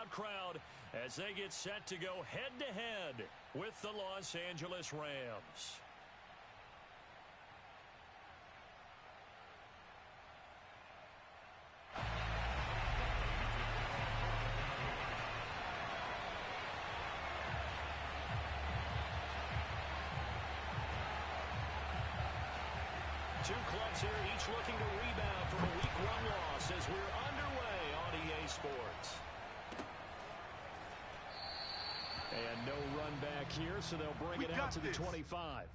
home crowd as they get set to go head-to-head with the Los Angeles Rams. Two clubs here, each looking to rebound from a Week 1 loss as we're underway on EA Sports. And no run back here, so they'll bring it out to the 25.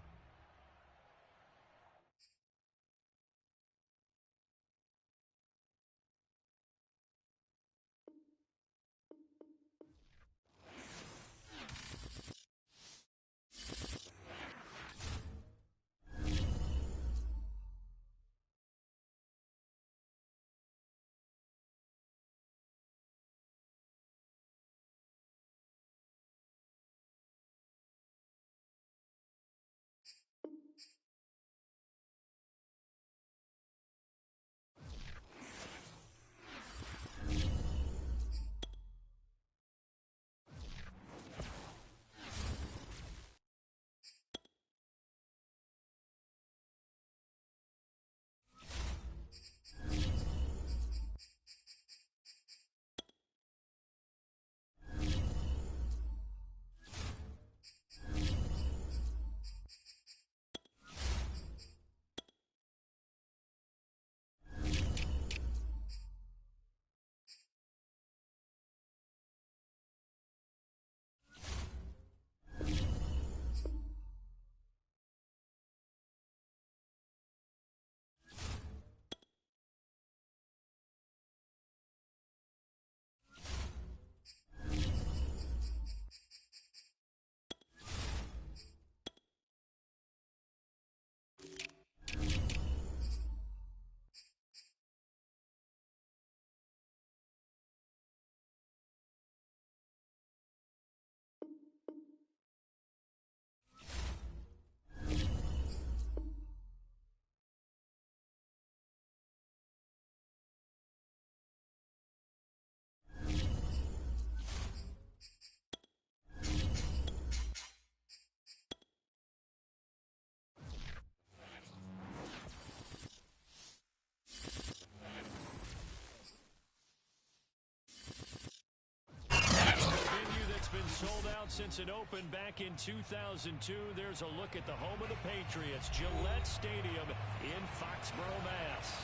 Sold out since it opened back in 2002. There's a look at the home of the Patriots, Gillette Stadium in Foxborough, Mass.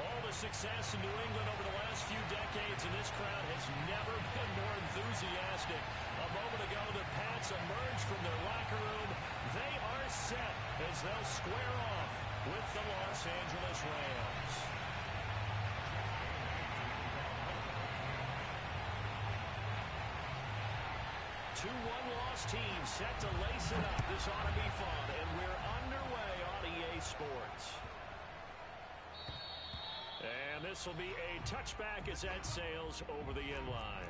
All the success in New England over the last few decades, and this crowd has never been more enthusiastic. A moment ago, the Pats emerged from their locker room. They are set as they'll square off with the Los Angeles Rams. Two one-loss teams set to lace it up. This ought to be fun, and we're underway on EA Sports. And this will be a touchback as that sails over the end line.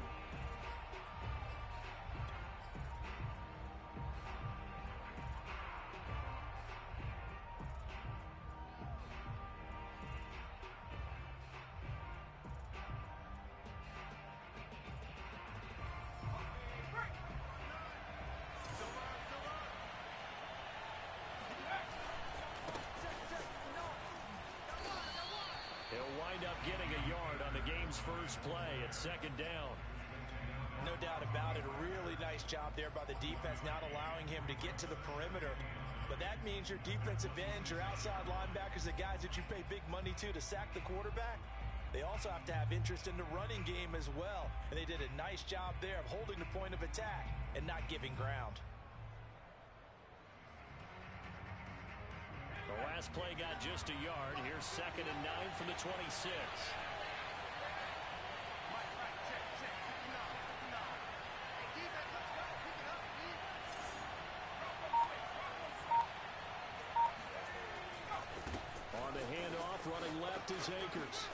Getting a yard on the game's first play at second down. No doubt about it. A really nice job there by the defense, not allowing him to get to the perimeter. But that means your defensive ends, your outside linebackers, the guys that you pay big money to sack the quarterback, they also have to have interest in the running game as well. And they did a nice job there of holding the point of attack and not giving ground. The last play got just a yard. Here's 2nd and 9 from the 26. On the handoff, running left is Akers.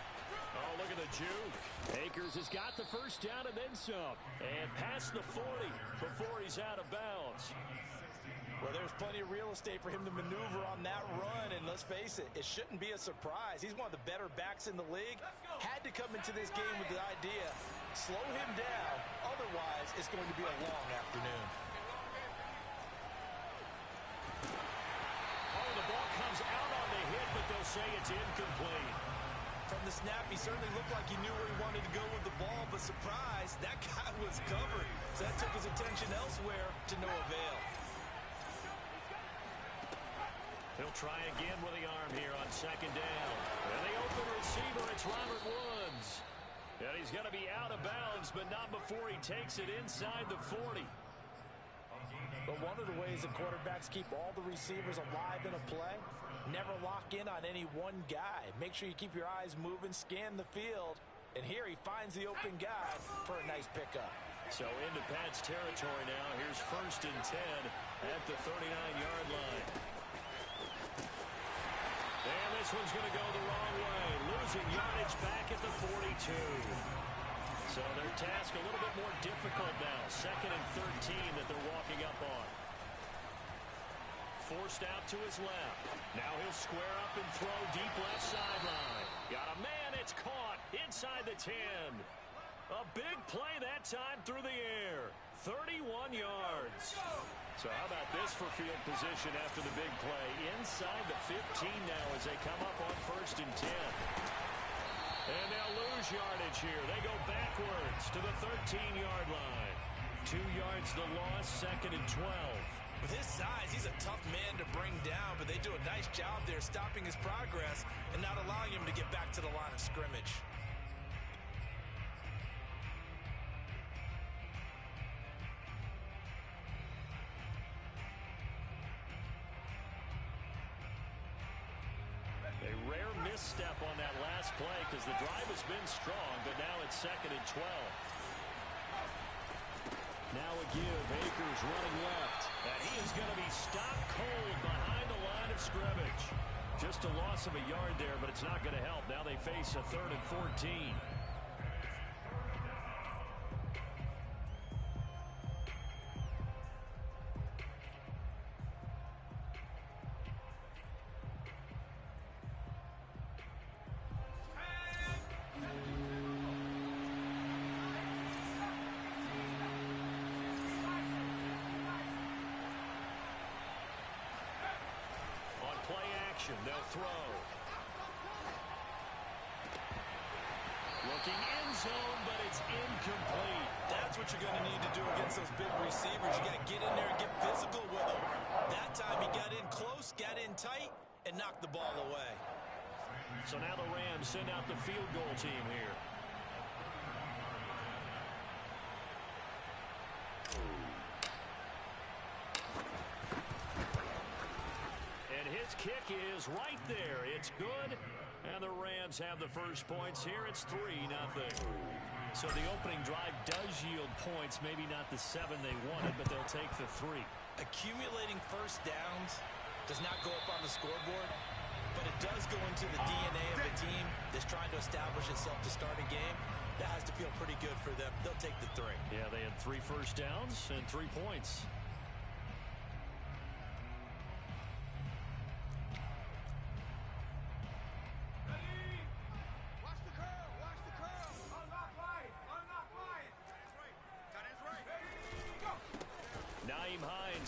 Oh, look at the juke. Akers has got the first down and then some. And past the 40 before he's out of bounds. Well, there's plenty of real estate for him to maneuver on that run, and let's face it, it shouldn't be a surprise. He's one of the better backs in the league. Had to come into this game with the idea, slow him down, it's going to be a long afternoon. Oh, the ball comes out on the hit, but they'll say it's incomplete. From the snap, he certainly looked like he knew where he wanted to go with the ball, but surprise, that guy was covered. So that took his attention elsewhere to no avail. He'll try again with the arm here on second down. And the open receiver, it's Robert Woods. And he's going to be out of bounds, but not before he takes it inside the 40. But one of the ways that quarterbacks keep all the receivers alive in a play, never lock in on any one guy. Make sure you keep your eyes moving, scan the field. And here he finds the open guy for a nice pickup. So into Pat's territory now. Here's 1st and 10 at the 39-yard line. And this one's going to go the wrong way. Losing yardage back at the 42. So their task a little bit more difficult now. 2nd and 13 that they're walking up on. Forced out to his left. Now he'll square up and throw deep left sideline. Got a man, it's caught inside the 10. A big play that time through the air. 31 yards. So how about this for field position after the big play? Inside the 15 now as they come up on 1st and 10. And they'll lose yardage here. They go backwards to the 13-yard line. 2 yards the loss, 2nd and 12. With his size, he's a tough man to bring down, but they do a nice job there stopping his progress and not allowing him to get back to the line of scrimmage. A rare misstep on that last play because the drive has been strong, but now it's 2nd and 12. Now a give. Akers running left. And he is going to be stopped cold behind the line of scrimmage. Just a loss of a yard there, but it's not going to help. Now they face a 3rd and 14. They'll throw. Looking end zone, but it's incomplete. That's what you're going to need to do against those big receivers. You got to get in there and get physical with them. That time he got in close, got in tight, and knocked the ball away. So now the Rams send out the field goal team here. His kick is right there. It's good. And the Rams have the first points here. It's 3-0. So the opening drive does yield points. Maybe not the 7 they wanted, but they'll take the 3. Accumulating first downs does not go up on the scoreboard, but it does go into the DNA of a team that's trying to establish itself to start a game. That has to feel pretty good for them. They'll take the 3. Yeah, they had 3 first downs and 3 points.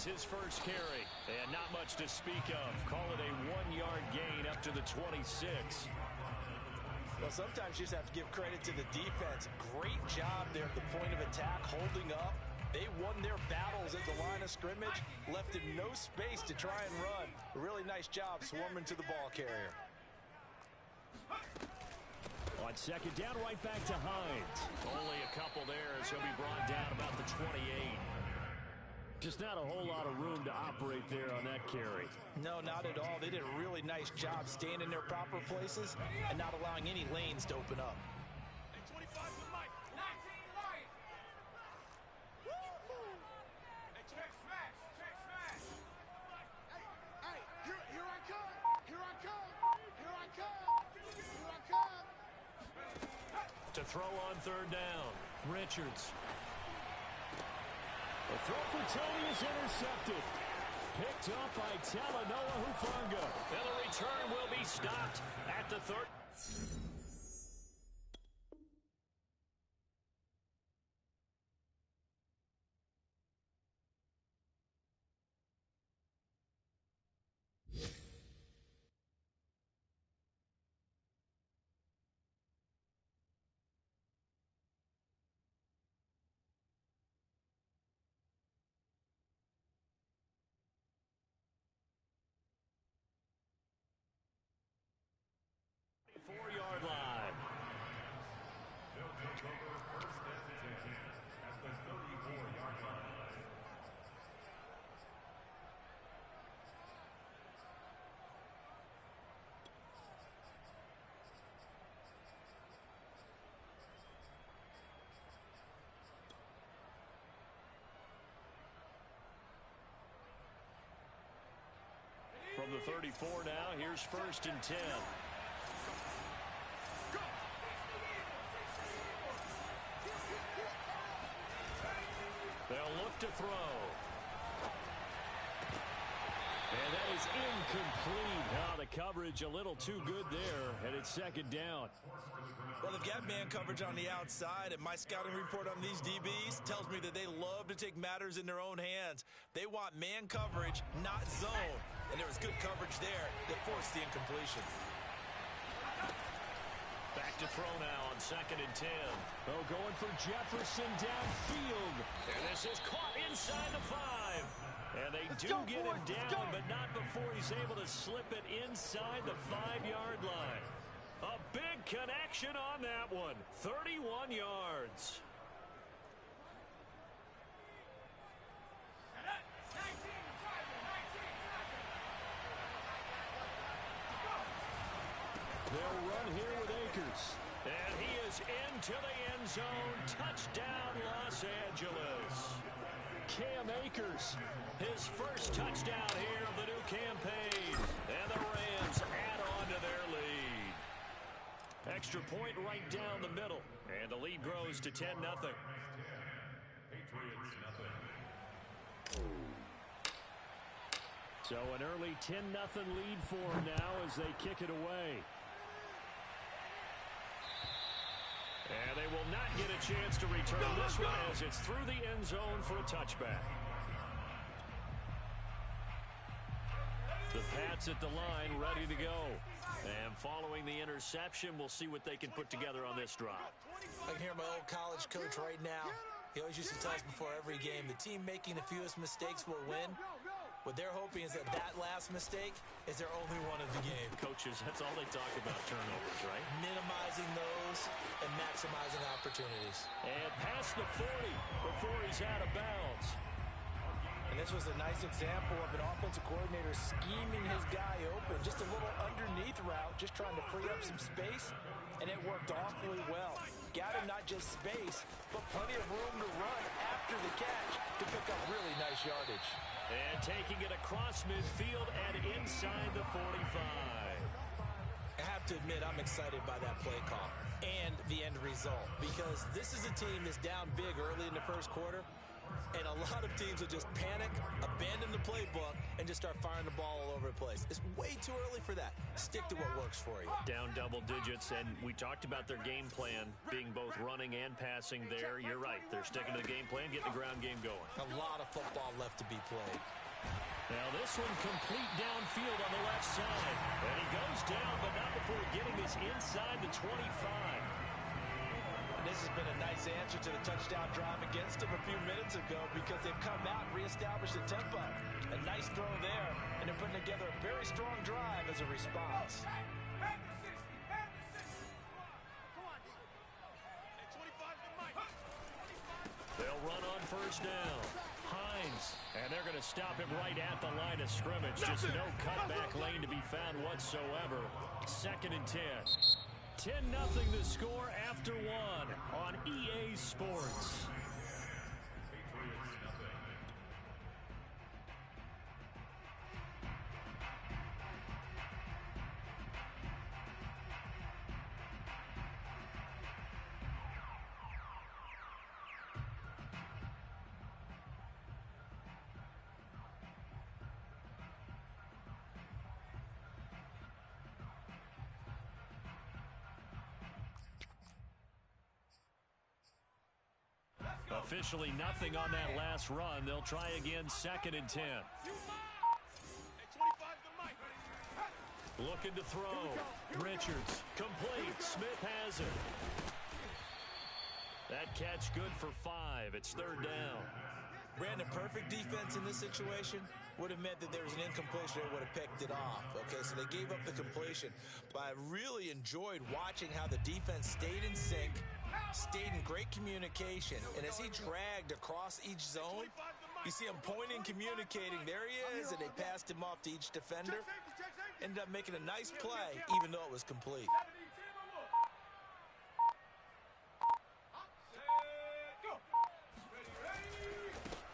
His first carry, and not much to speak of. Call it a 1-yard gain up to the 26. Well, sometimes you just have to give credit to the defense. Great job there at the point of attack, holding up. They won their battles at the line of scrimmage, left him no space to try and run. A really nice job swarming to the ball carrier. On second down, right back to Hines. Only a couple there as he'll be brought down about the 28. Just not a whole lot of room to operate there on that carry. No, not at all. They did a really nice job staying in their proper places and not allowing any lanes to open up. To throw on third down, Richards. The throw for Tony is intercepted. Picked up by Talanoa Hufanga. And the return will be stopped at the 3rd. 34 now. Here's 1st and 10. They'll look to throw. And that is incomplete. Now the coverage a little too good there, and it's 2nd down. Well, they've got man coverage on the outside, and my scouting report on these DBs tells me that they love to take matters in their own hands. They want man coverage, not zone. And there was good coverage there that forced the incompletion. Back to throw now on 2nd and 10. Oh, going for Jefferson downfield. And this is caught inside the 5. And they do get him down, but not before he's able to slip it inside the 5-yard line. A big connection on that one. 31 yards. They'll run here with Akers. And he is into the end zone. Touchdown, Los Angeles. Cam Akers, his first touchdown here of the new campaign. And the Rams add on to their lead. Extra point right down the middle. And the lead grows to 10-0. So an early 10-0 lead for them now as they kick it away. And they will not get a chance to return this one as it's through the end zone for a touchback. The Pats at the line, ready to go. And following the interception, we'll see what they can put together on this drive. I can hear my old college coach right now. He always used to tell us before every game, the team making the fewest mistakes will win. What they're hoping is that last mistake is their only one of the game. Coaches, that's all they talk about, turnovers, right? Minimizing those and maximizing opportunities. And past the 40 before he's out of bounds. And this was a nice example of an offensive coordinator scheming his guy open. Just a little underneath route, just trying to free up some space, and it worked awfully well. Got him not just space, but plenty of room to run after the catch to pick up really nice yardage. And taking it across midfield and inside the 45. I have to admit, I'm excited by that play call and the end result, because this is a team that's down big early in the first quarter, and a lot of teams will just panic, abandon the playbook, and just start firing the ball all over the place. It's way too early for that. Stick to what works for you. Down double digits, and we talked about their game plan being both running and passing there. You're right. They're sticking to the game plan, getting the ground game going. A lot of football left to be played. Now this one complete downfield on the left side. And he goes down, but not before getting this inside the 25. And this has been a nice answer to the touchdown drive against them a few minutes ago, because they've come out and reestablished the tempo. A nice throw there, and they're putting together a very strong drive as a response. They'll run on first down. Hines, and they're going to stop him right at the line of scrimmage. Just no cutback lane to be found whatsoever. 2nd and 10. 10-0 the score after one on EA Sports. Officially nothing on that last run. They'll try again, 2nd and 10. Looking to throw. Richards, complete. Smith has it. That catch good for 5. It's 3rd down. Brandon, perfect defense in this situation would have meant that there was an incompletion. They would have picked it off. Okay, so they gave up the completion. But I really enjoyed watching how the defense stayed in sync, stayed in great communication. And as he dragged across each zone, you see him pointing, communicating. There he is, and they passed him off to each defender. Ended up making a nice play, even though it was complete.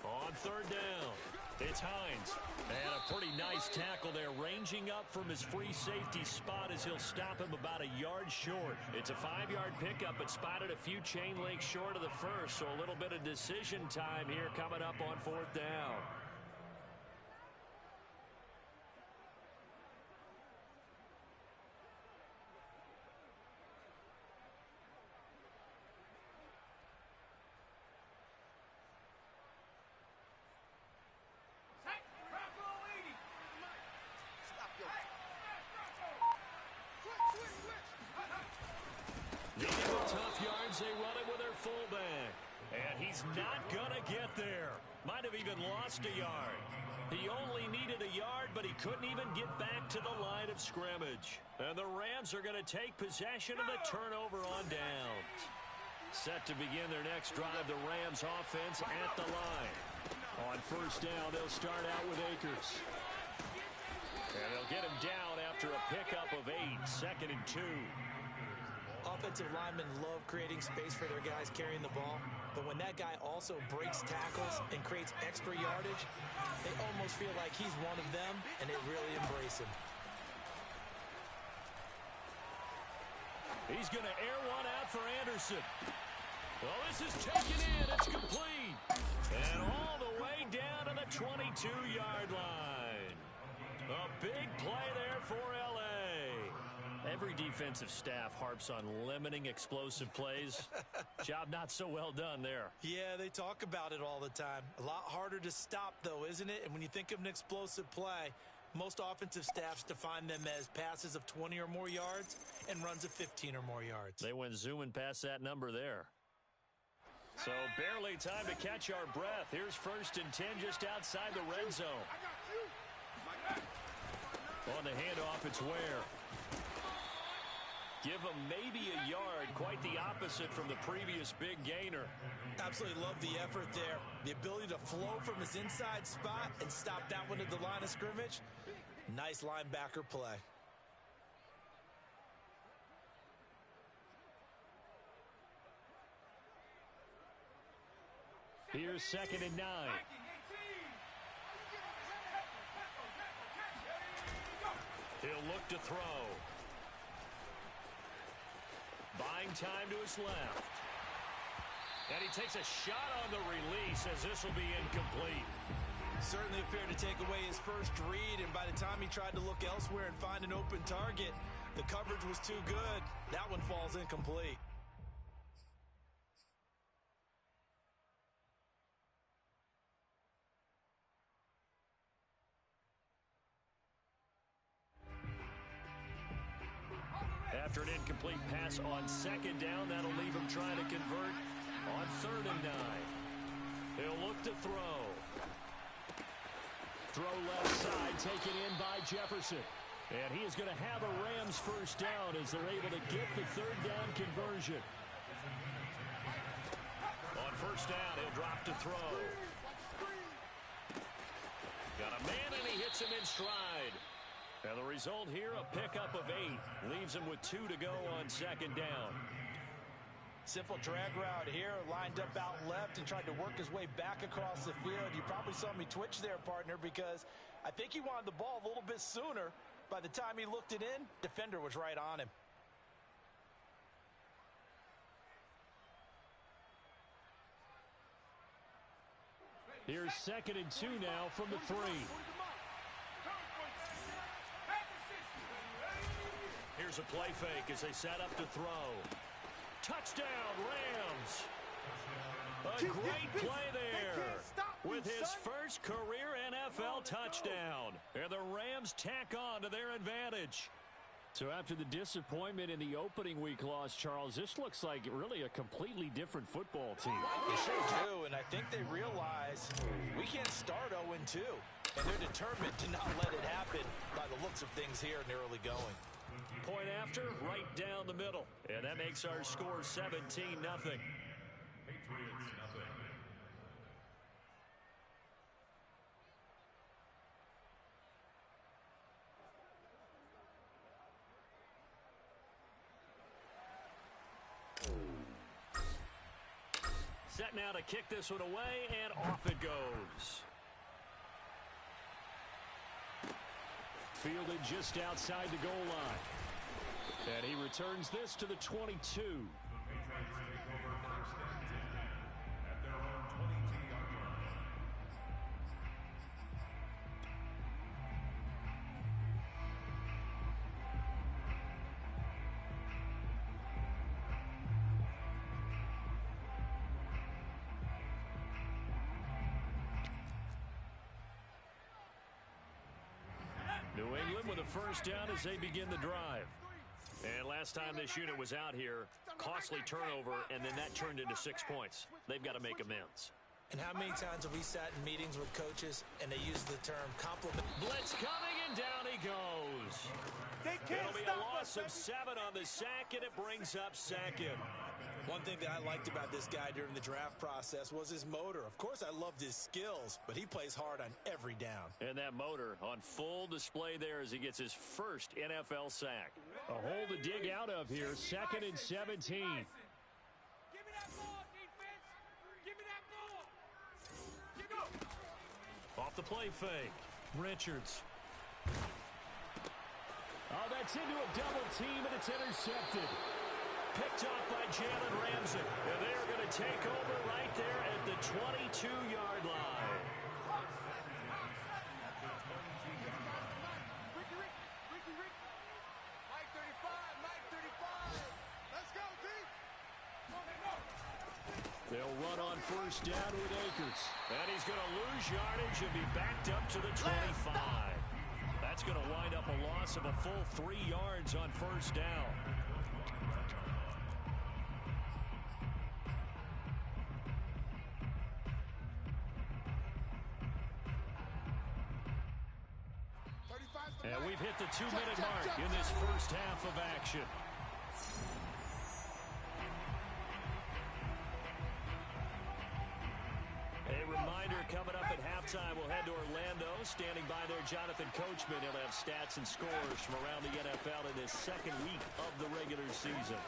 On 3rd down. It's Hines. And a pretty nice tackle there, ranging up from his free safety spot as he'll stop him about a yard short. It's a 5-yard pickup, but spotted a few chain links short of the first, so a little bit of decision time here coming up on 4th down. They run it with their fullback. And he's not going to get there. Might have even lost a yard. He only needed a yard, but he couldn't even get back to the line of scrimmage. And the Rams are going to take possession of the turnover on downs. Set to begin their next drive, the Rams offense at the line. On 1st down, they'll start out with Akers. And they'll get him down after a pickup of 8, 2nd and 2. Offensive linemen love creating space for their guys carrying the ball, but when that guy also breaks tackles and creates extra yardage, they almost feel like he's one of them, and they really embrace him. He's going to air one out for Anderson. Well, this is taken in. It's complete. And all the way down to the 22-yard line. A big play there for L.A. Every defensive staff harps on limiting explosive plays. Job not so well done there. Yeah, they talk about it all the time. A lot harder to stop, though, isn't it? And when you think of an explosive play, most offensive staffs define them as passes of 20 or more yards and runs of 15 or more yards. They went zooming past that number there. So barely time to catch our breath. Here's 1st and 10 just outside the red zone. On the handoff, it's Ware. Give him maybe a yard, quite the opposite from the previous big gainer. Absolutely love the effort there. The ability to flow from his inside spot and stop that one at the line of scrimmage. Nice linebacker play. Here's 2nd and 9. He'll look to throw. Buying time to his left. And he takes a shot on the release as this will be incomplete. Certainly appeared to take away his first read, and by the time he tried to look elsewhere and find an open target, the coverage was too good. That one falls incomplete. After an incomplete pass on 2nd down, that'll leave him trying to convert on 3rd and 9. He'll look to throw. Throw left side, taken in by Jefferson. And he is going to have a Rams 1st down as they're able to get the 3rd down conversion. On 1st down, he'll drop to throw. Got a man, and he hits him in stride. And the result here, a pickup of 8. Leaves him with 2 to go on 2nd down. Simple drag route here, lined up out left and tried to work his way back across the field. You probably saw me twitch there, partner, because I think he wanted the ball a little bit sooner. By the time he looked it in, defender was right on him. Here's 2nd and 2 now from the 3. Here's a play fake as they set up to throw. Touchdown, Rams. A great play there with his first career NFL touchdown. And the Rams tack on to their advantage. So after the disappointment in the opening week loss, Charles, this looks like really a completely different football team. They sure do, and I think they realize we can't start 0-2. And they're determined to not let it happen by the looks of things here in the early going. Point after, right down the middle. And that makes our score 17-0. Set now to kick this one away, and off it goes. fielded just outside the goal line. And he returns this to the 22. New England with a first down as they begin the drive. And last time this unit was out here, costly turnover, and then that turned into 6 points. They've got to make amends. And how many times have we sat in meetings with coaches and they use the term compliment? Blitz coming, and down he goes. It'll be a loss of 7 on the sack, and it brings up second. One thing that I liked about this guy during the draft process was his motor. Of course, I loved his skills, but he plays hard on every down. And that motor on full display there as he gets his first NFL sack. A hole to dig out of here, 2nd and 17. Give me that ball, defense. Give me that ball. You go. Off the play fake. Richards. Oh, that's into a double team, and it's intercepted. Picked off by Jalen Ramsey. And they're going to take over right there at the 22-yard line. Ricky. Mike 35. Let's go, D. They'll run on first down with Akers. And he's going to lose yardage and be backed up to the 25. That's going to wind up a loss of a full 3 yards on first down. And we've hit the 2-minute mark in this first half of action. A reminder coming up at halftime, we'll head to Orlando. Standing by there, Jonathan Coachman. He'll have stats and scores from around the NFL in this second week of the regular season.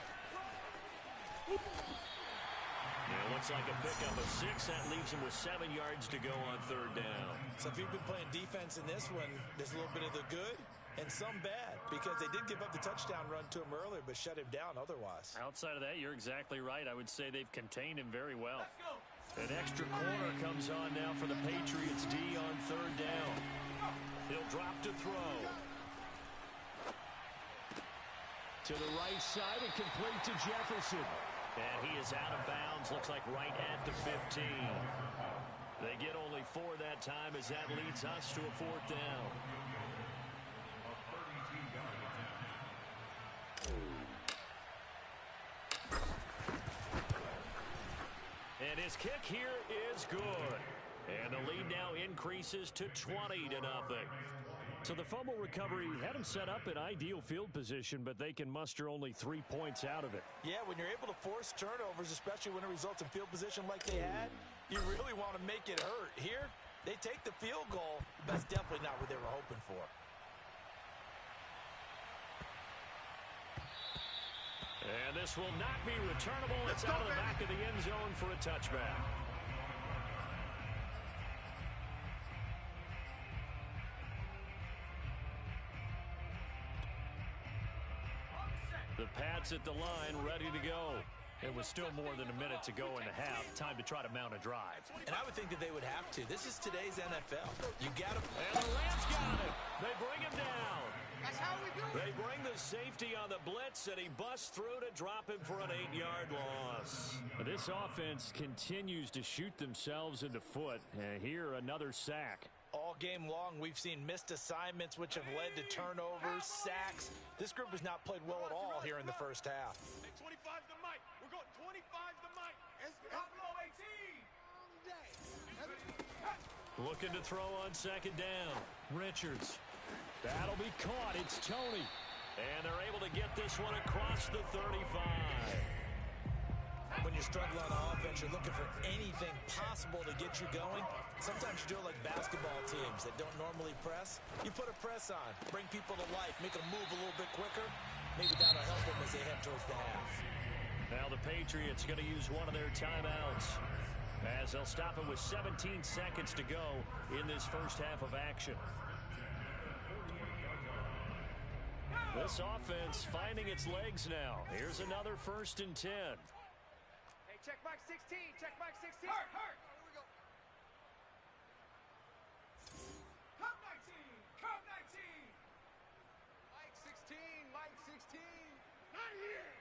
It looks like a pickup of 6. That leaves him with 7 yards to go on third down. So if you've been playing defense in this one, there's a little bit of the good and some bad, because they did give up the touchdown run to him earlier but shut him down otherwise. Outside of that, you're exactly right. I would say they've contained him very well. An extra corner comes on now for the Patriots D on third down. He'll drop to throw. To the right side and complete to Jefferson. And he is out of bounds, looks like right at the 15. They get only 4 that time as that leads us to a fourth down. And his kick here is good. And the lead now increases to 20-0. So the fumble recovery had him set up in ideal field position, but they can muster only 3 points out of it. Yeah, when you're able to force turnovers, especially when it results in field position like they had, you really want to make it hurt. Here, they take the field goal. That's definitely not what they were hoping for. And this will not be returnable. It's out of the back of the end zone for a touchback. The Pats at the line, ready to go. It was still more than a minute to go in the half. Time to try to mount a drive. And I would think that they would have to. This is today's NFL. You got to. And the Rams got it. They bring him down. That's how we do it. They bring the safety on the blitz, and he busts through to drop him for an 8-yard loss. This offense continues to shoot themselves in the foot. And here, another sack. All game long, we've seen missed assignments, which have led to turnovers, sacks. This group has not played well at all here in the first half. 25's the mic. We're going 25's the mic. Pablo 18. Looking to throw on second down. Richards. That'll be caught. It's Tony. And they're able to get this one across the 35. When you're struggling on offense, you're looking for anything possible to get you going. Sometimes you do it like basketball teams that don't normally press. You put a press on, bring people to life, make them move a little bit quicker. Maybe that'll help them as they head towards the half. Now the Patriots going to use one of their timeouts as they'll stop it with 17 seconds to go in this first half of action. This offense finding its legs now. Here's another 1st and 10. Hey, check Mike 16. Check Mike 16. Hurt. Here we go. Cup 19. Cup 19. Mike 16. Mike 16. Not here.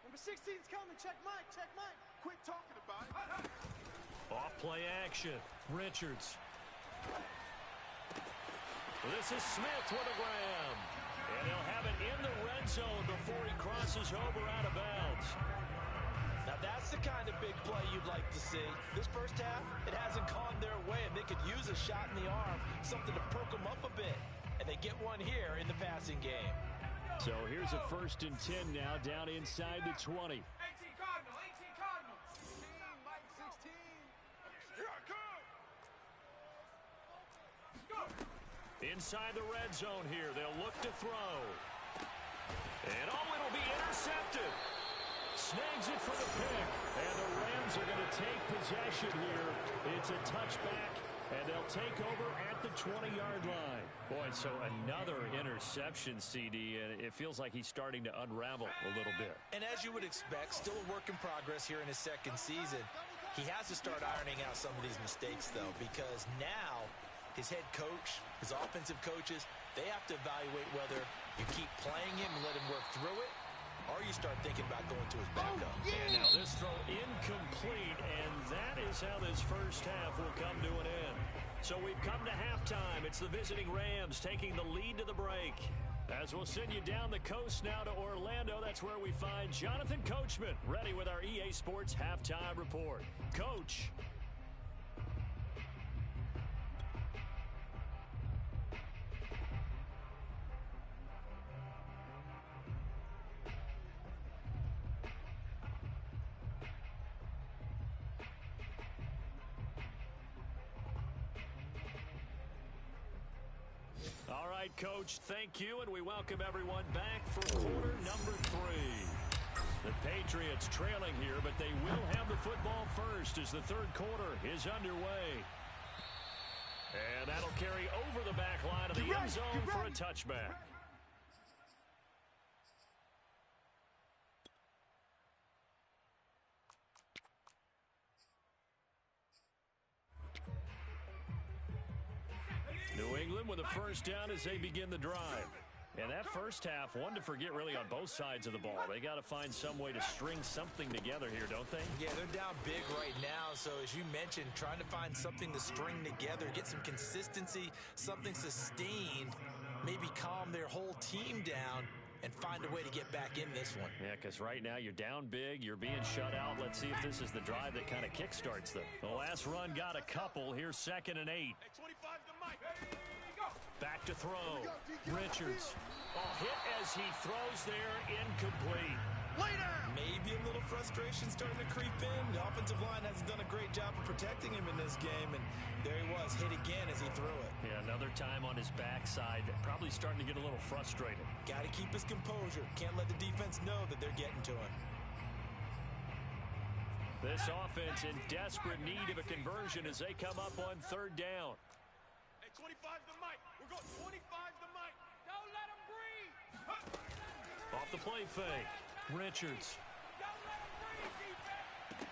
Number 16's coming. Check Mike. Check Mike. Quit talking about it. Off play action. Richards. This is Smith with a grab. And he'll have it in the red zone before he crosses over out of bounds. Now that's the kind of big play you'd like to see. This first half, it hasn't gone their way, and they could use a shot in the arm, something to perk them up a bit. And they get one here in the passing game. So here's a 1st and 10 now, down inside the 20. 18 Cardinal. 18 Cardinal. 16. Mike 16. Here I come. Go. Inside the red zone here, they'll look to throw. And it'll be intercepted. Snags it for the pick. And the Rams are going to take possession here. It's a touchback, and they'll take over at the 20-yard line. Boy, so another interception, CD, and it feels like he's starting to unravel a little bit. And as you would expect, still a work in progress here in his second season. He has to start ironing out some of these mistakes, though, because now his head coach, his offensive coaches, they have to evaluate whether you keep playing him and let him work through it, or you start thinking about going to his backup. And now this throw incomplete, and that is how this first half will come to an end. So we've come to halftime. It's the visiting Rams taking the lead to the break. As we'll send you down the coast now to Orlando, that's where we find Jonathan Coachman ready with our EA Sports Halftime Report. Coach. All right, Coach, thank you, and we welcome everyone back for quarter number 3. The Patriots trailing here, but they will have the football first as the third quarter is underway. And that'll carry over the back line of the end zone for a touchback. New England with a first down as they begin the drive. And that first half, one to forget really on both sides of the ball. They got to find some way to string something together here, don't they? Yeah, they're down big right now. So as you mentioned, trying to find something to string together, get some consistency, something sustained, maybe calm their whole team down and find a way to get back in this one. Yeah, because right now you're down big, you're being shut out. Let's see if this is the drive that kind of kickstarts them. The last run got a couple. Here's 2nd and 8. Hey, 25's the mic. Hey, go. Back to throw. Richards. Hit as he throws there, incomplete. Later. Maybe a little frustration starting to creep in. The offensive line hasn't done a great job of protecting him in this game, and there he was, hit again as he threw it. Yeah, another time on his backside, probably starting to get a little frustrated. Got to keep his composure. Can't let the defense know that they're getting to him. This offense in desperate need of a conversion as they come up on 3rd down. Hey, 25's the mic. We're going 25's the mic. Don't let him breathe. Off the play fake. Richards. Don't let him breathe, defense.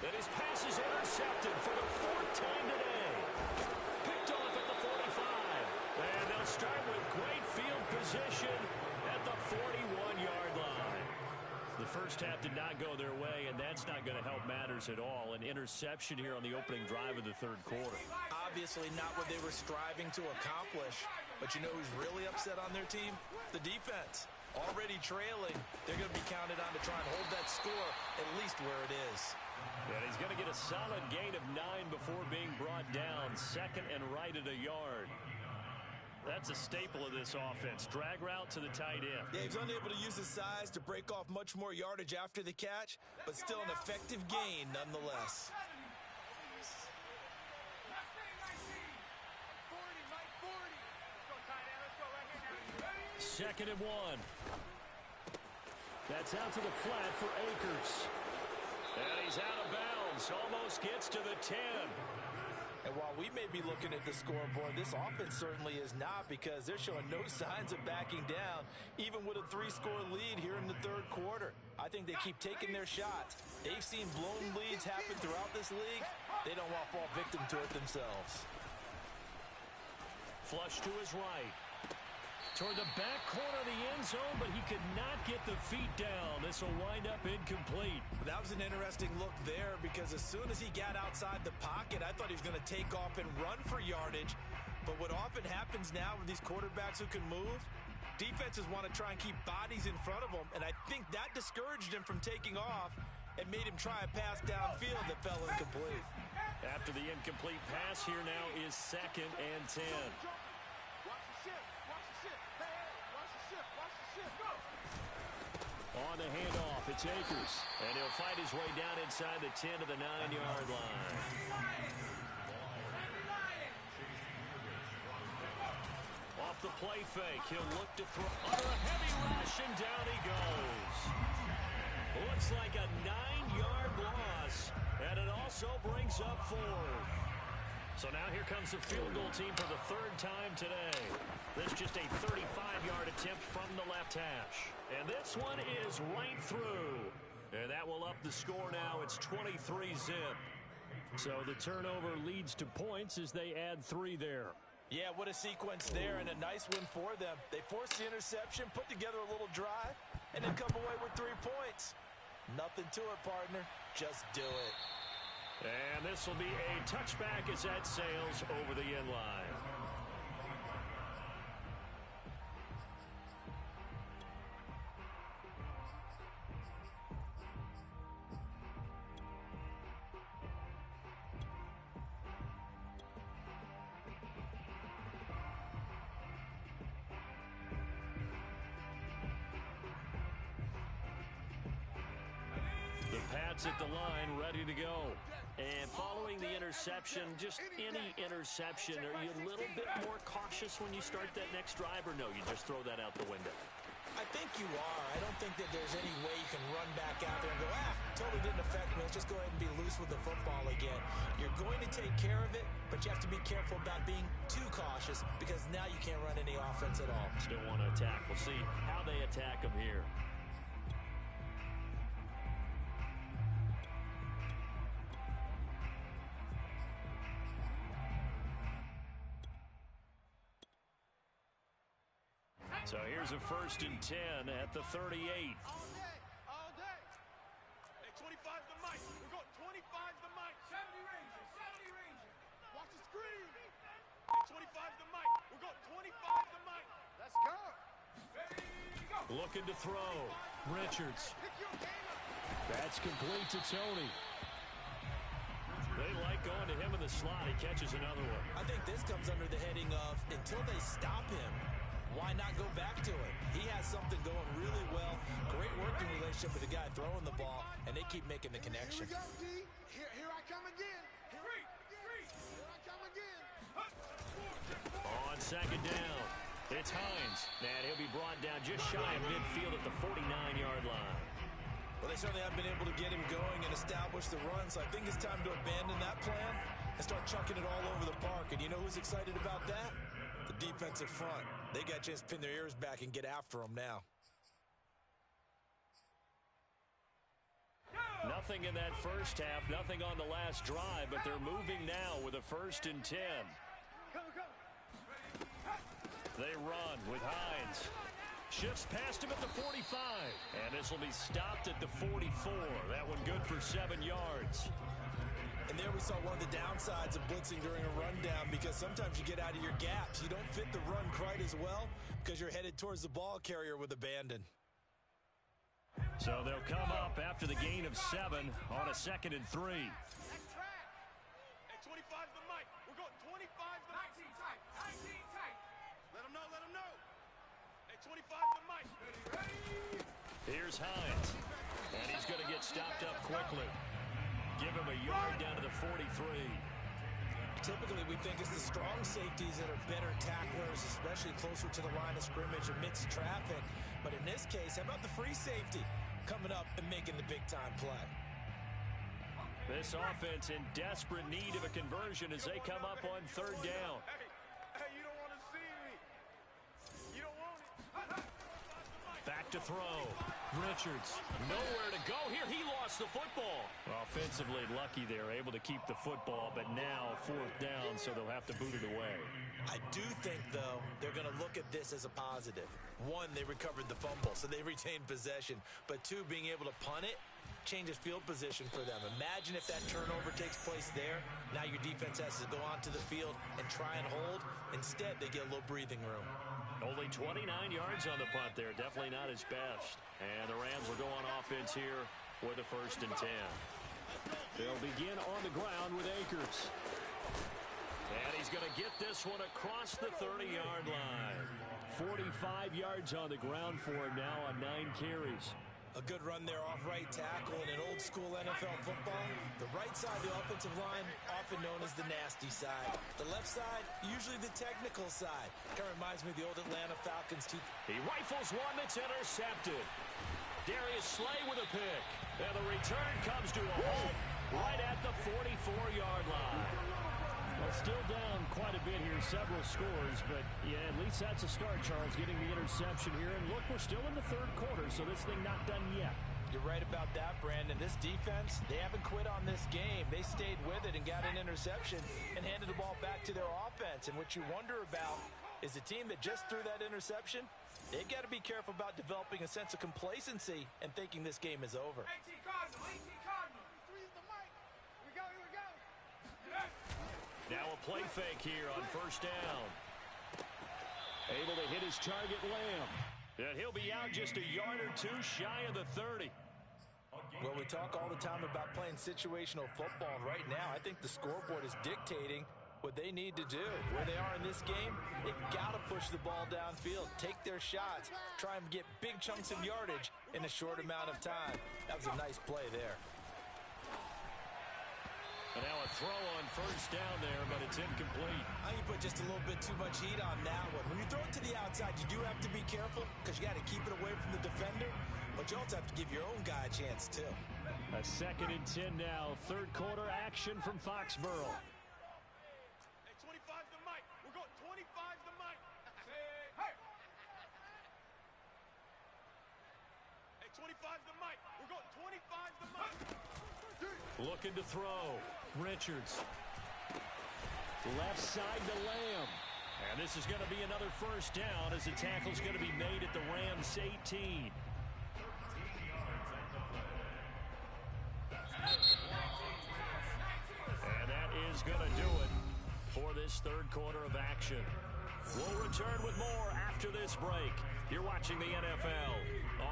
And his pass is intercepted for the 4th time today. Picked off at the 45. And they'll start with great field position at the 41-yard line. The first half did not go their way, and that's not going to help matters at all. An interception here on the opening drive of the 3rd quarter. Obviously not what they were striving to accomplish. But you know who's really upset on their team? The defense. Already trailing. They're going to be counted on to try and hold that score at least where it is. And he's going to get a solid gain of 9 before being brought down. 2nd and right at a yard. That's a staple of this offense. Drag route to the tight end. Yeah, he's unable to use his size to break off much more yardage after the catch, but still an effective gain nonetheless. 2nd and 1. That's out to the flat for Akers. And he's out of bounds. Almost gets to the 10. And while we may be looking at the scoreboard, this offense certainly is not, because they're showing no signs of backing down, even with a 3-score lead here in the third quarter. I think they keep taking their shots. They've seen blown leads happen throughout this league. They don't want to fall victim to it themselves. Flush to his right. Toward the back corner of the end zone, but he could not get the feet down. This will wind up incomplete. That was an interesting look there, because as soon as he got outside the pocket, I thought he was going to take off and run for yardage. But what often happens now with these quarterbacks who can move, defenses want to try and keep bodies in front of them, and I think that discouraged him from taking off and made him try a pass downfield that fell incomplete. After the incomplete pass, here now is 2nd and 10. On the handoff, it's Akers. And he'll fight his way down inside the 10 to the 9-yard line. Off the play fake, he'll look to throw under a heavy rush, and down he goes. Looks like a 9-yard loss, and it also brings up 4th. So now here comes the field goal team for the 3rd time today. This just a 35-yard attempt from the left hash. And this one is right through. And that will up the score now. It's 23-zip. So the turnover leads to points as they add 3 there. Yeah, what a sequence there, and a nice win for them. They forced the interception, put together a little drive, and then come away with 3 points. Nothing to it, partner. Just do it. And this will be a touchback as that sails over the end line. Pats at the line, ready to go. And following the interception, just any interception, are you a little bit more cautious when you start that next drive, or no, you just throw that out the window? I think you are. I don't think that there's any way you can run back out there and go, totally didn't affect me. Let's just go ahead and be loose with the football again. You're going to take care of it, but you have to be careful about being too cautious, because now you can't run any offense at all. Still want to attack. We'll see how they attack them here. So here's a 1st and 10 at the 38. All day, all day. Hey, 25's the mic. We're going 25's the mic. 70 Ranger, 70 Ranger. Watch the screen. Hey, 25's the mic. We're going 25's the mic. Let's go. Ready, go. Looking to throw. Richards. Pick your game up. That's complete to Tony. They like going to him in the slot. He catches another one. I think this comes under the heading of, until they stop him, why not go back to it? He has something going really well. Great working relationship with the guy throwing the ball, and they keep making the connection. Here we go, D. Here I come again. Here I come again. On 2nd down, it's Hines. And he'll be brought down just shy of midfield at the 49-yard line. Well, they certainly haven't been able to get him going and establish the run, so I think it's time to abandon that plan and start chucking it all over the park. And you know who's excited about that? The defensive front. They got a chance to pin their ears back and get after them now. Nothing in that first half, nothing on the last drive, but they're moving now with a 1st and 10. They run with Hines. Shifts past him at the 45. And this will be stopped at the 44. That one good for 7 yards. And there we saw one of the downsides of blitzing during a rundown, because sometimes you get out of your gaps. You don't fit the run quite as well because you're headed towards the ball carrier with abandon. So they'll come up after the gain of 7 on a 2nd and 3. Hey, 25's the mic. We're going 25's the mic. 19 tight. 19 tight. Let them know. Hey, 25's the mic. Ready. Here's Hines. And he's going to get stopped up quickly. Give him a yard down to the 43. Typically, we think it's the strong safeties that are better tacklers, especially closer to the line of scrimmage amidst traffic. But in this case, how about the free safety coming up and making the big-time play? This offense in desperate need of a conversion as they come up on third down. Hey, you don't want to see me. You don't want it. Back to throw. Richards, nowhere to go. Here, he lost the football. Offensively lucky they're able to keep the football, but now fourth down, so they'll have to boot it away. I do think, though, they're going to look at this as a positive. One, they recovered the fumble, so they retained possession. But two, being able to punt it changes field position for them. Imagine if that turnover takes place there. Now your defense has to go onto the field and try and hold. Instead, they get a little breathing room. Only 29 yards on the punt there. Definitely not his best. And the Rams will go on offense here with a 1st and 10. They'll begin on the ground with Akers. And he's going to get this one across the 30-yard line. 45 yards on the ground for him now on 9 carries. A good run there off right tackle in an old-school NFL football. The right side of the offensive line, often known as the nasty side. The left side, usually the technical side. Kind of reminds me of the old Atlanta Falcons team. He rifles one that's intercepted. Darius Slay with a pick. And the return comes to a halt right at the 44-yard line. Well, still down quite a bit here, several scores, but yeah, at least that's a start, Charles, getting the interception here. And look, we're still in the third quarter, so this thing not done yet. You're right about that, Brandon. This defense, they haven't quit on this game. They stayed with it and got an interception and handed the ball back to their offense. And what you wonder about is the team that just threw that interception, they've got to be careful about developing a sense of complacency and thinking this game is over. 18 Cardinal, 18 Cardinal. Three's the mic. Here we go, here we go. Now a play fake here on 1st down. Able to hit his target, Lamb. And he'll be out just a yard or two shy of the 30. Well, we talk all the time about playing situational football. And right now, I think the scoreboard is dictating what they need to do. Where they are in this game, they've got to push the ball downfield, take their shots, try and get big chunks of yardage in a short amount of time. That was a nice play there. And now a throw on 1st down there, but it's incomplete. I think you put just a little bit too much heat on that one. When you throw it to the outside, you do have to be careful because you got to keep it away from the defender, but you also have to give your own guy a chance too. A 2nd and 10 now. Third quarter action from Foxborough. Hey, 25's the mic. We're going 25's the mic. Hey. Hey, 25's the mic. We're going 25's the mic. Looking to throw. Richards. Left side to Lamb. And this is going to be another 1st down as the tackle's going to be made at the Rams 18. And that is going to do it for this third quarter of action. We'll return with more after this break. You're watching the NFL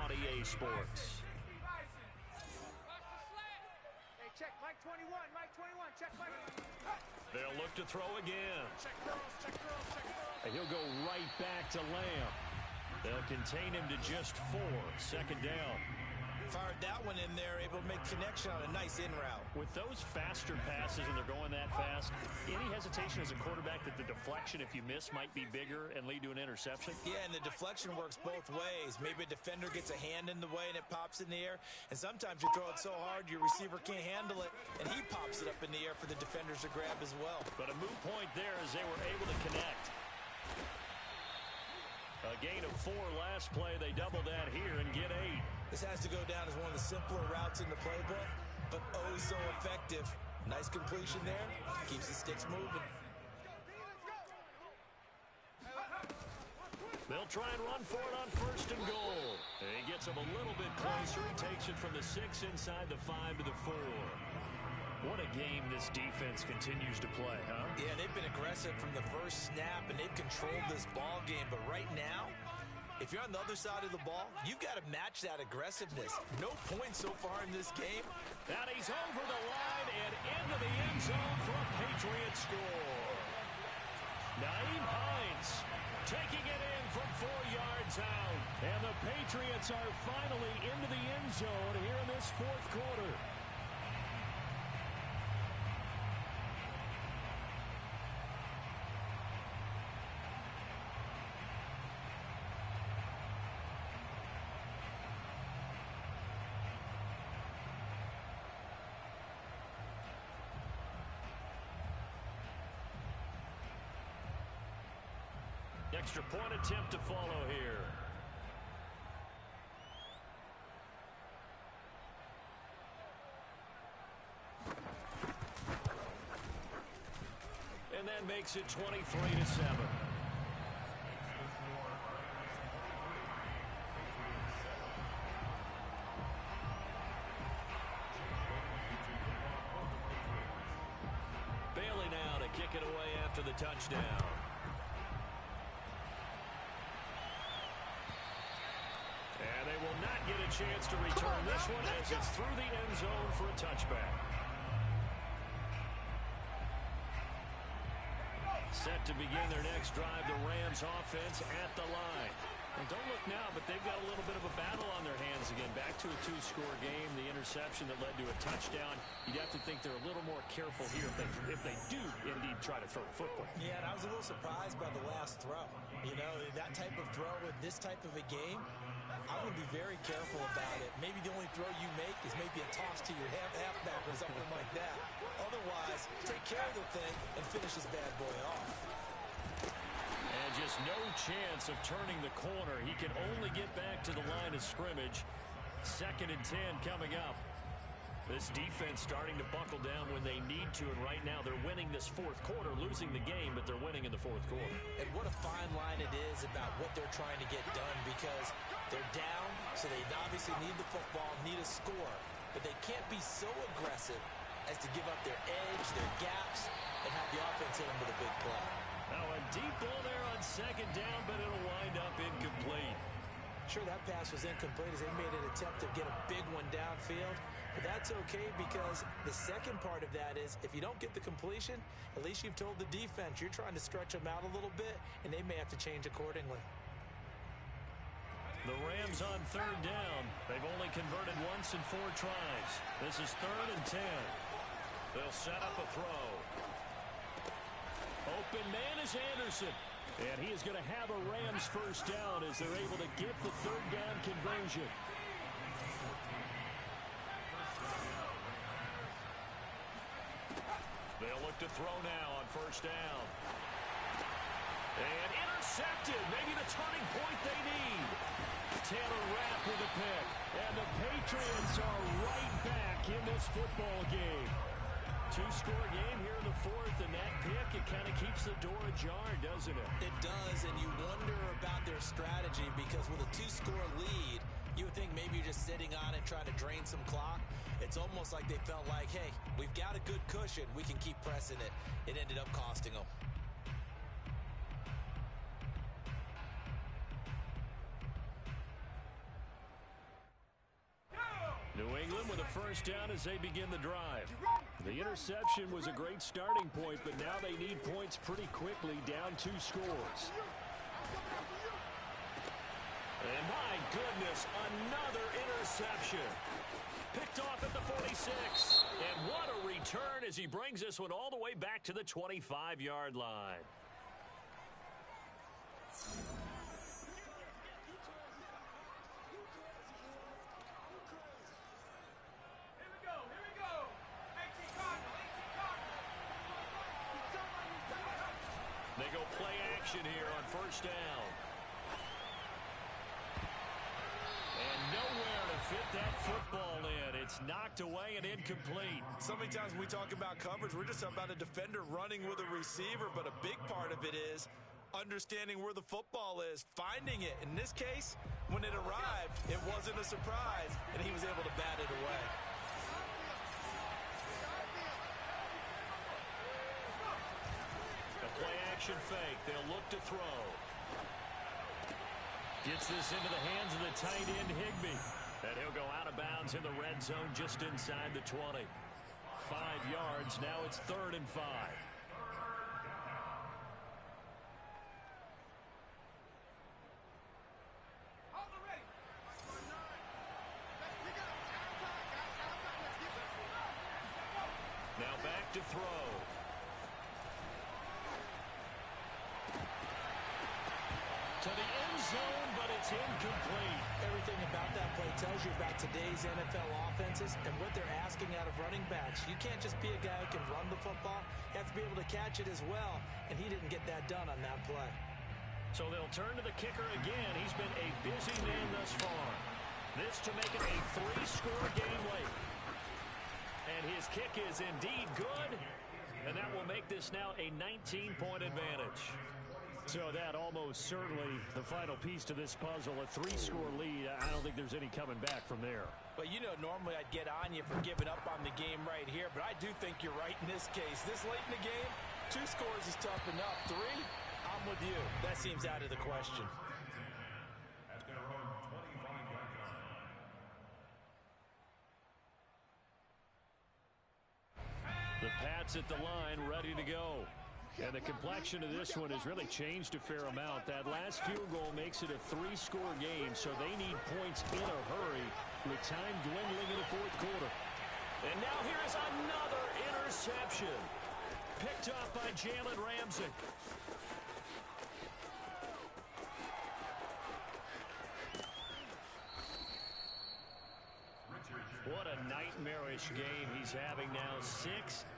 on EA Sports. Check Mike 21, Mike 21, check Mike. They'll look to throw again. Check girls, check girls, check girls. And he'll go right back to Lamb. They'll contain him to just 4. 2nd down. Fired that one in there, able to make connection on a nice in route. With those faster passes and they're going that fast, any hesitation as a quarterback that the deflection, if you miss, might be bigger and lead to an interception? Yeah, and the deflection works both ways. Maybe a defender gets a hand in the way and it pops in the air. And sometimes you throw it so hard your receiver can't handle it, and he pops it up in the air for the defenders to grab as well. But a moot point there as they were able to connect. A gain of 4 last play. They double that here and get 8. This has to go down as one of the simpler routes in the playbook, but oh so effective. Nice completion there. Keeps the sticks moving. They'll try and run for it on 1st and goal. And he gets him a little bit closer. He takes it from the 6 inside the 5 to the 4. What a game this defense continues to play, huh? Yeah, they've been aggressive from the first snap, and they've controlled this ball game. But right now, if you're on the other side of the ball, you've got to match that aggressiveness. No points so far in this game. And he's over the line and into the end zone for a Patriot score. Naeem Hines taking it in from 4 yards out. And the Patriots are finally into the end zone here in this fourth quarter. Extra point attempt to follow here. And that makes it 23-7. Bailey now to kick it away after the touchdown. And they will not get a chance to return this one as it's through the end zone for a touchback. Set to begin their next drive, the Rams offense at the line. And don't look now, but they've got a little bit of a battle on their hands again. Back to a two-score game, the interception that led to a touchdown. You'd have to think they're a little more careful here if they do indeed try to throw the football. Yeah, and I was a little surprised by the last throw. You know, that type of throw in this type of a game, I would be very careful about it. Maybe the only throw you make is maybe a toss to your halfback or something like that. Otherwise, take care of the thing and finish this bad boy off. And just no chance of turning the corner. He can only get back to the line of scrimmage. 2nd and 10 coming up. This defense starting to buckle down when they need to, and right now they're winning this 4th quarter, losing the game, but they're winning in the 4th quarter. And what a fine line it is about what they're trying to get done, because they're down, so they obviously need the football, need a score, but they can't be so aggressive as to give up their edge, their gaps, and have the offense hit them with a big play. Now a deep ball there on 2nd down, but it'll wind up incomplete. Sure, that pass was incomplete as they made an attempt to get a big one downfield. But that's okay, because the second part of that is if you don't get the completion, at least you've told the defense you're trying to stretch them out a little bit, and they may have to change accordingly. The Rams on 3rd down. They've only converted once in 4 tries. This is 3rd and 10. They'll set up a throw. Open man is Anderson. And he is going to have a Rams first down as they're able to get the 3rd down conversion. They'll look to throw now on 1st down. And intercepted. Maybe the turning point they need. Taylor Rapp with a pick. And the Patriots are right back in this football game. 2-score game here in the 4th, and that pick, it kind of keeps the door ajar, doesn't it? It does, and you wonder about their strategy, because with a 2-score lead, you would think maybe you're just sitting on it trying to drain some clock. It's almost like they felt like, hey, we've got a good cushion. We can keep pressing it. It ended up costing them. New England with a first down as they begin the drive. The interception was a great starting point, but now they need points pretty quickly, down 2 scores. And my goodness, another interception. Picked off at the 46. And what a return as he brings this one all the way back to the 25-yard line. They go play action here on 1st down. And nowhere to fit that football in. It's knocked away and incomplete. So many times when we talk about coverage, we're just about a defender running with a receiver, but a big part of it is understanding where the football is, finding it. In this case, when it arrived, it wasn't a surprise, and he was able to bat it away. Play-action fake. They'll look to throw. Gets this into the hands of the tight end, Higbee. And he'll go out of bounds in the red zone just inside the 20. 5 yards. Now it's 3rd and 5. Now back to throw. To the end zone, but it's incomplete. Everything about that play tells you about today's NFL offenses and what they're asking out of running backs. You can't just be a guy who can run the football. You have to be able to catch it as well, and he didn't get that done on that play. So they'll turn to the kicker again. He's been a busy man thus far. This to make it a 3-score game late. And his kick is indeed good. And that will make this now a 19-point advantage. So that almost certainly the final piece to this puzzle, a 3-score lead. I don't think there's any coming back from there. But you know, normally I'd get on you for giving up on the game right here, but I do think you're right in this case. This late in the game, 2 scores is tough enough. 3, I'm with you. That seems out of the question. The Pats at the line, ready to go. And the complexion of this one has really changed a fair amount. That last field goal makes it a 3-score game, so they need points in a hurry with time dwindling in the 4th quarter. And now here is another interception. Picked up by Jalen Ramsey. What a nightmarish game he's having now. 6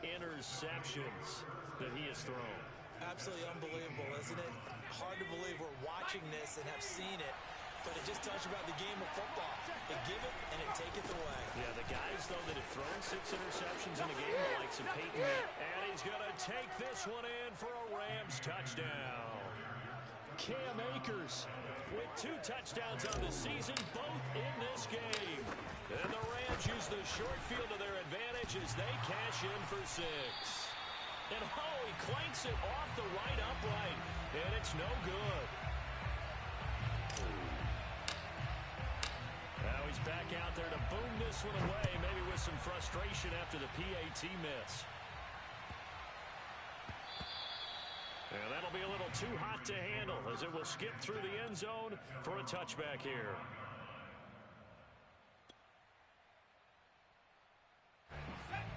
interceptions that he has thrown. Absolutely unbelievable, isn't it? Hard to believe we're watching this and have seen it, but it just tells you about the game of football. They give it and it taketh away. Yeah, the guys, though, that have thrown 6 interceptions in a game, the likes of Peyton. And he's going to take this one in for a Rams touchdown. Cam Akers with 2 touchdowns on the season, both in this game. And the Rams use the short field to their advantage as they cash in for 6. And he clanks it off the right upright, and it's no good. Now he's back out there to boom this one away, maybe with some frustration after the PAT miss. And that'll be a little too hot to handle as it will skip through the end zone for a touchback here.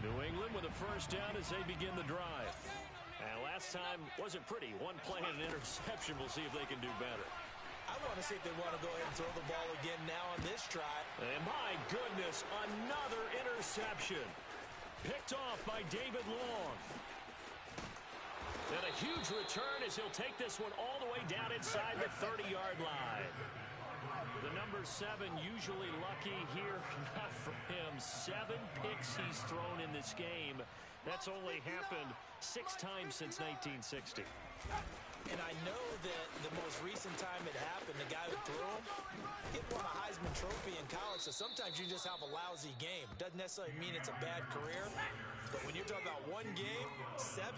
New England with a first down as they begin the drive. And last time wasn't pretty. 1 play and an interception. We'll see if they can do better. I want to see if they want to go ahead and throw the ball again now on this drive. And my goodness, another interception. Picked off by David Long. And a huge return as he'll take this one all the way down inside the 30-yard line. The number 7 usually lucky here, not for him. 7 picks he's thrown in this game. That's only happened 6 times since 1960. And I know that the most recent time it happened, the guy who threw him, he won a Heisman Trophy in college, so sometimes you just have a lousy game. Doesn't necessarily mean it's a bad career, but when you're talking about 1 game, 7,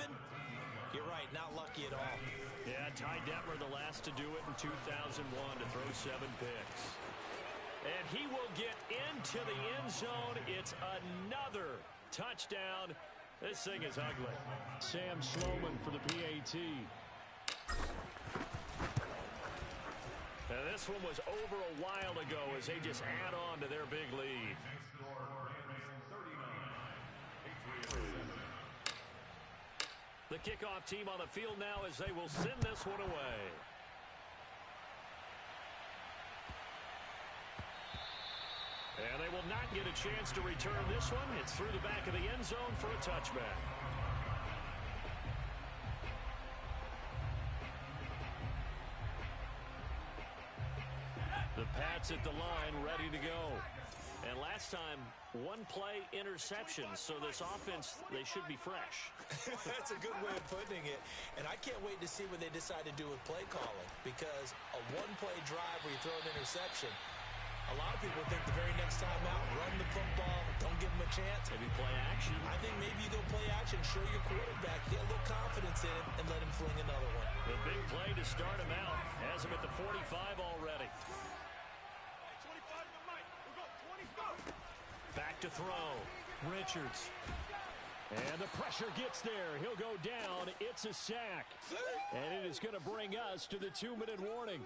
you're right, not lucky at all. Yeah, Ty Detmer the last to do it in 2001 to throw 7 picks. And he will get into the end zone. It's another touchdown. This thing is ugly. Sam Sloman for the PAT. And this one was over a while ago as they just add on to their big lead. The kickoff team on the field now as they will send this one away. And they will not get a chance to return this one. It's through the back of the end zone for a touchback. The Pats at the line, ready to go. And last time, 1 play interception, so this offense, they should be fresh. That's a good way of putting it. And I can't wait to see what they decide to do with play calling, because a 1-play drive where you throw an interception, a lot of people think the very next time out, run the football, don't give them a chance. Maybe play action. I think maybe you go play action, show your quarterback, get a little confidence in him, and let him fling another one. The big play to start him out. Has him at the 45 already. Back to throw. Richards. And the pressure gets there. He'll go down. It's a sack. And it is going to bring us to the 2-minute warning.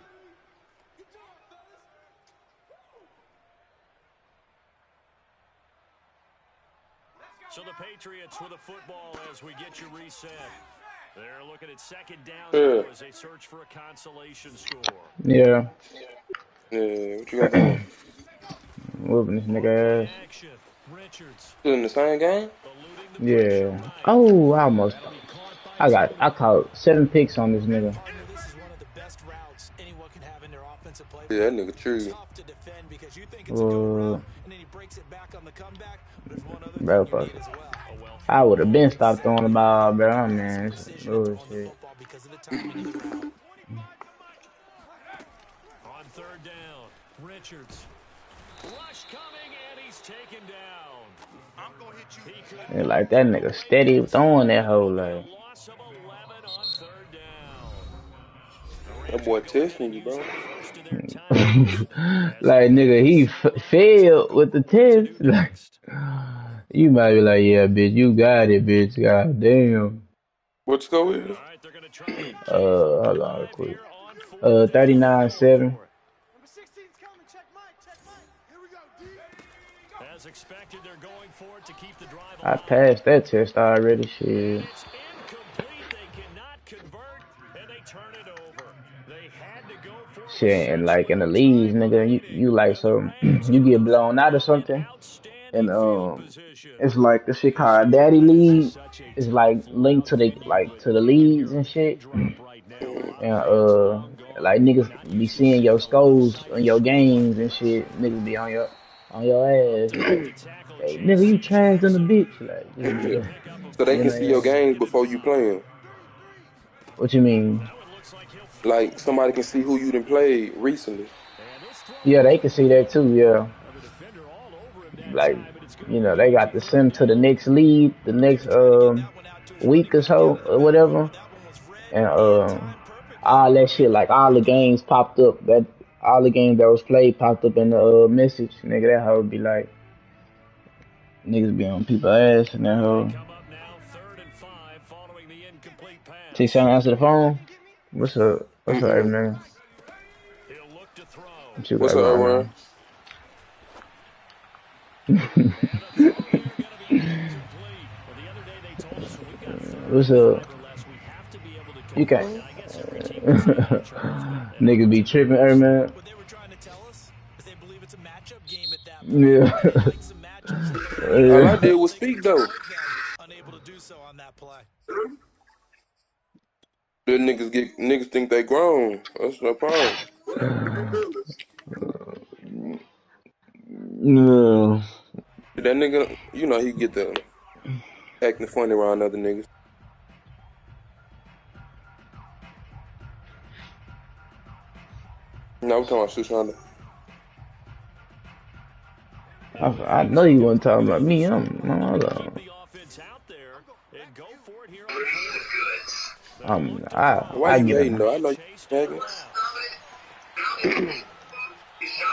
So the Patriots with a football as we get you reset. They're looking at 2nd down as they search for a consolation score. Yeah. Yeah, what you got going? Whooping this nigga ass. Still in the same game? Yeah. Oh, I caught 7 picks on this nigga. This is one of the best routes Yeah, that nigga true. Tough to defend because you think it's a go route, and then he breaks it back on the comeback. But there's one other Bro, thing you fuck. need as well. I would have been stopped throwing the ball, bro. Man, it's bullshit. Because of the timing of the route. On third down, Richards. Rush coming, and he's taken down. I'm gonna hit you. And like that nigga steady throwing that whole like. Loss of 11 on third down. That boy testing you, bro. Like nigga, he failed with the test. Like, you might be like, yeah, bitch, you got it, bitch. God damn. What's going on? Hold on real quick. 39-7. As expected, they're going for it to keep the drive I alive. passed that test already, shit. It's incomplete. They cannot convert, and they turn it over. They had to go for it. Shit, and like in the leagues, nigga, you like some, you get blown out or something, and it's like the shit called Daddy League. It's like linked to the leagues and shit, and like niggas be seeing your scores on your games and shit. Niggas be on your ass like, hey, nigga, you trash on the bitch. Like, yeah. So they can see your games before you play them. What you mean? Like somebody can see who you done played recently. Yeah, they can see that too. Yeah, like they got to send to the next league, the next week or so or whatever, and all that shit, like all the games popped up. That all the games that was played popped up in the message. Nigga, that hoe be like, niggas be on people's ass and that hoe. See, someone answer the phone. What's up? What's up, man? What's up, Aaron? What's up? You can't. Niggas be tripping, man. What they were trying to tell us is they believe it's a matchup game at that Yeah. All I did was speak though. Unable to do so on that play. The niggas think they grown. That's no problem. No. That nigga, he get the acting funny around other niggas. No, we're talking about Shoshana. I know you weren't talking about me. Why you hating though? I know you hating.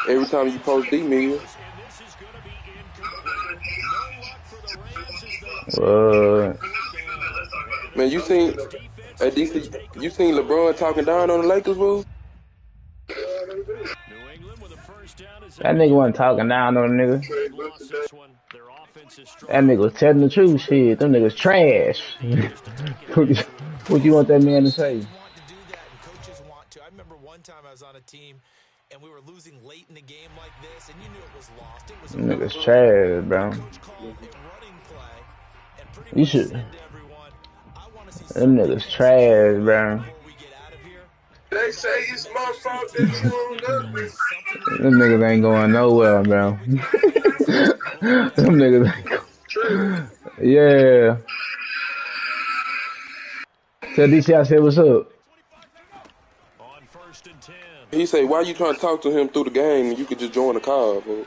Every time you post D-Media. Man, you seen at DC? You seen LeBron talking down on the Lakers, bro? That nigga wasn't talking down on the nigga. That nigga was telling the truth. Shit, them niggas trash. What you want that man to say? Coaches want to. I remember one time I was on a team and we were losing late in the game like this, and you knew it was lost. It was them niggas trash, bro. You should. Them niggas trash, bro. They say it's my fault that you don't love me. Them niggas ain't going nowhere, bro. Them niggas ain't going. Yeah. Tell DC I said what's up. He say, why you trying to talk to him through the game and you could just join the call, bro?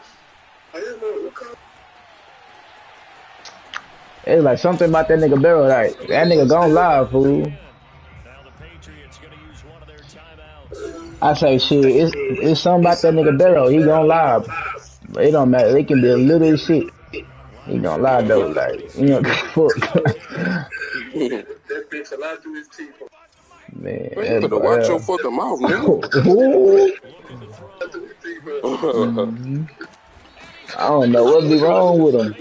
It's like something about that nigga Barrow, like that nigga gone live, fool. I say shit, it's something about that nigga Barrow, he gone live. But it don't matter, they can be a little shit. He gonna lie though, like, fuck. That bitch a lot to his teeth. Man, you better watch your fucking mouth, nigga. I don't know what be wrong with him.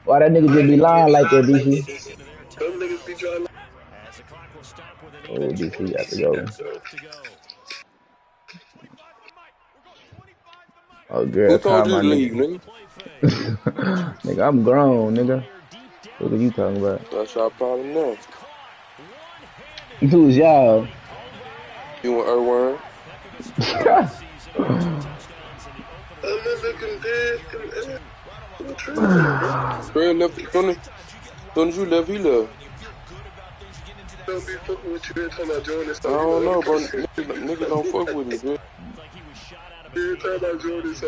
Why that nigga just be lying like that, DC? Oh, DC got to go. Oh, girl, who told you to leave, nigga? Nigga, I'm grown, nigga. What are you talking about? That's our problem now. Who's y'all? You want Irwin? I'm not looking dead. Trey left. As soon as you left, he left. Don't be fucking with you every time I join this. I don't know, bro. Niggas don't fuck with me, bro. Every time I join this.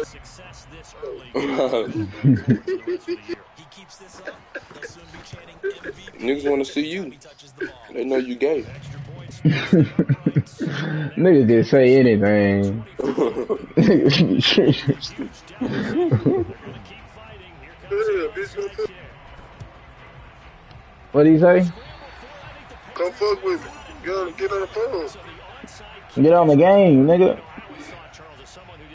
Niggas want to see you. They know you gay. Niggas just say anything. What do you say? Come fuck with me. Get on the phone. Get on the game, nigga.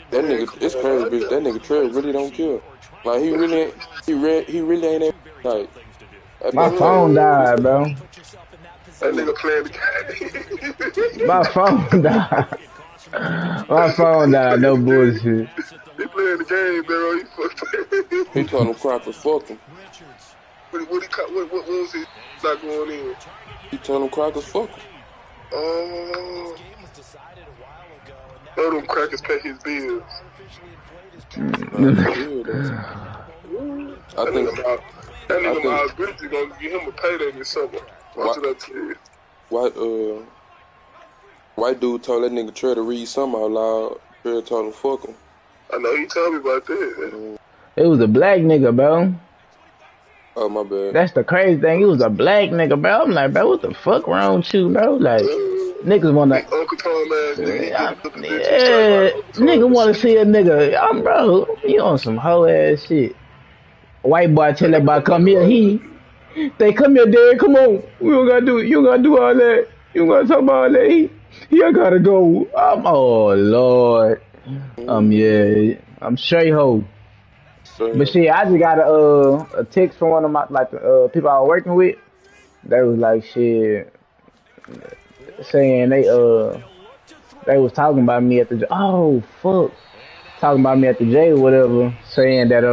That nigga, it's crazy, bitch. That nigga Trey really don't care. Like he really ain't like. My phone died, bro. That nigga playing the game. My phone died. My phone died. No bullshit. He playing the game, bro. He fucked. He told him Crockers fuck him. What was he not going in? He told him Crockers fuck him. Let them crackers pay his bills. I think that nigga Miles Bridges gonna give him a payday this summer. Watch it up to you. White dude told that nigga Trey to read something out loud. Trey told him fuck him. I know he told me about that. It was a black nigga, bro. Oh, my bad. That's the crazy thing. It was a black nigga, bro. I'm like, bro, what the fuck wrong with you, bro? Like, niggas wanna. Uncle Tom ass nigga. Yeah, nigga wanna see a nigga. Bro, you on some hoe ass shit. White boy tell that boy come here. They come here, Dad. Come on. We don't gotta do it. You don't gotta do all that. You don't gotta talk about all that. I gotta go. Oh Lord. Yeah. I'm straight hoe. But shit, I just got a text from one of my the people I was working with. They was like shit, saying they was talking about me at the talking about me at the jail, whatever, saying that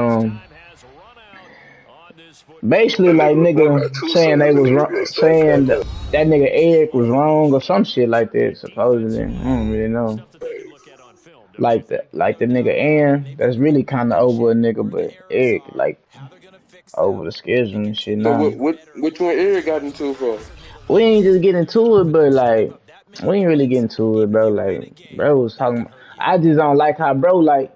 basically like nigga saying they was wrong, saying that nigga Eric was wrong or some shit like that. Supposedly, I don't really know. Like the nigga Aaron, that's really kind of over a nigga, but Eric like over the schedule and shit now. So which one Eric got into for? We ain't just get into it, but like we ain't really get into it, bro. Like bro was talking. I just don't like how bro like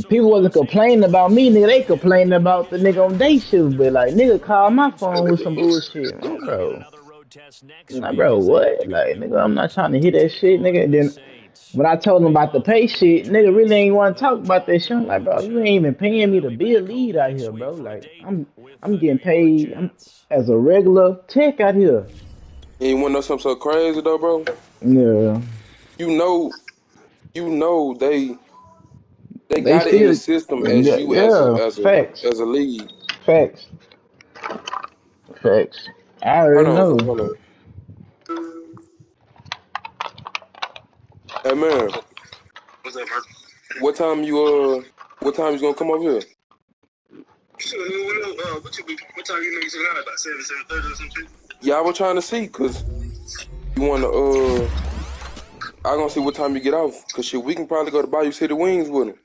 people wasn't complaining about me, nigga. They complaining about the nigga on day shift, but like nigga called my phone with some bullshit, man, bro. Like bro, what? Like nigga, I'm not trying to hear that shit, nigga. And then when I told him about the pay shit, nigga really ain't want to talk about that shit. I'm like, bro, you ain't even paying me to be a lead out here, bro. Like, I'm getting paid as a regular tech out here. You ain't want to know something so crazy though, bro? Yeah. You know, they got it in the system as you as a lead. Facts. I already know. Hold on. Hey man. What's up, man? What time you gonna come over here? What time you niggas got? About 7:30 or some shit? Yeah, I was trying to see, cause you wanna I gonna see what time you get off, cause shit, we can probably go to Bayou City Wings with him.